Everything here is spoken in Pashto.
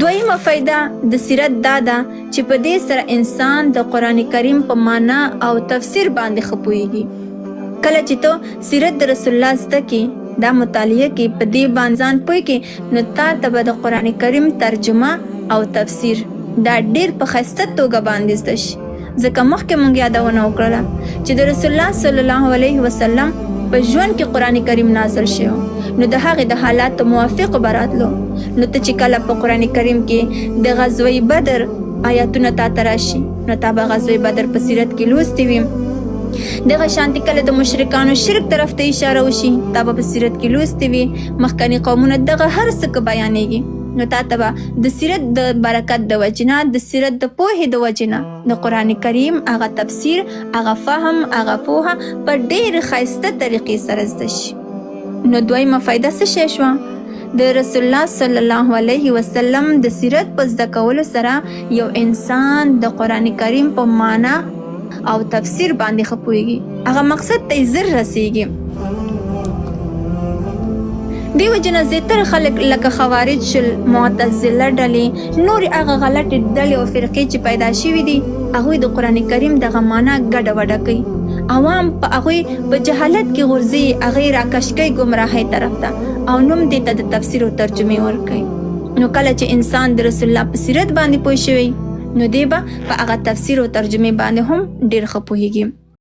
دویمه فایده د سیرت دا ده چې په دې سره انسان د قرآن کریم په معنا او تفسیر باندې ښه پوهیږي. کله چې ته سیرت د رسول الله زده کړې، دا مطالعه کې په دې باندې ځان پوه کې، نو تا ته به د قرآن کریم ترجمه او تفسیر دا ډېر په ښایسته توګه باندې زده شي. ځکه مخکې موږ یادونه وکړله چې د رسول الله صلی الله علیه وسلم په ژوند کې قرآن کریم نازل شوی، نو د هغې د حالاتو موافق به راتلو. نو ته چې کله په قرآن کریم کې د غزوه بدر آیاتونه تا ته راشي، نو تا به غزوه بدر په سیرت کې لوستې وي. دغه شانتې کله د مشرکانو شرک طرف ته اشاره وشي، تا به په سیرت کې لوستې وي. مخکني قومونه دغه هر څه که بیانېږي، نو تا ته به د سیرت د برکت د وجې نه، د سیرت د پوهې د وجې نه د قرآن کریم هغه تفسیر، هغه فهم، هغه پوهه په ډېرې ښایسته طریقې سره زده شي. نو دویمه فایده څه شی شوه؟ د رسول الله صلی الله علیه وسلم د سیرت په زده کولو سره یو انسان د قرآن کریم په معنا او تفسیر باندې ښه پوهیږي، هغه مقصد ته یې زر رسیږي. دې وجې نه زیاتره خلک لکه خوارج شل، معتزله ډلې، نورې هغه غلطې ډلې او فرقې چې پیدا شوي دي، هغوی د قرآن کریم دغه معنا ګډه وډه کوي. عوام په هغوی په جهالت کې غورځي، هغې راکش کوي ګمراهۍ طرف ته، او نوم دې ته د تفسیر او ترجمې ورکوي. نو کله چې انسان د رسول الله په سیرت باندې پوه شوی، نو دی به په هغه تفسیر او ترجمې باندې هم ډېر ښه پوهیږي.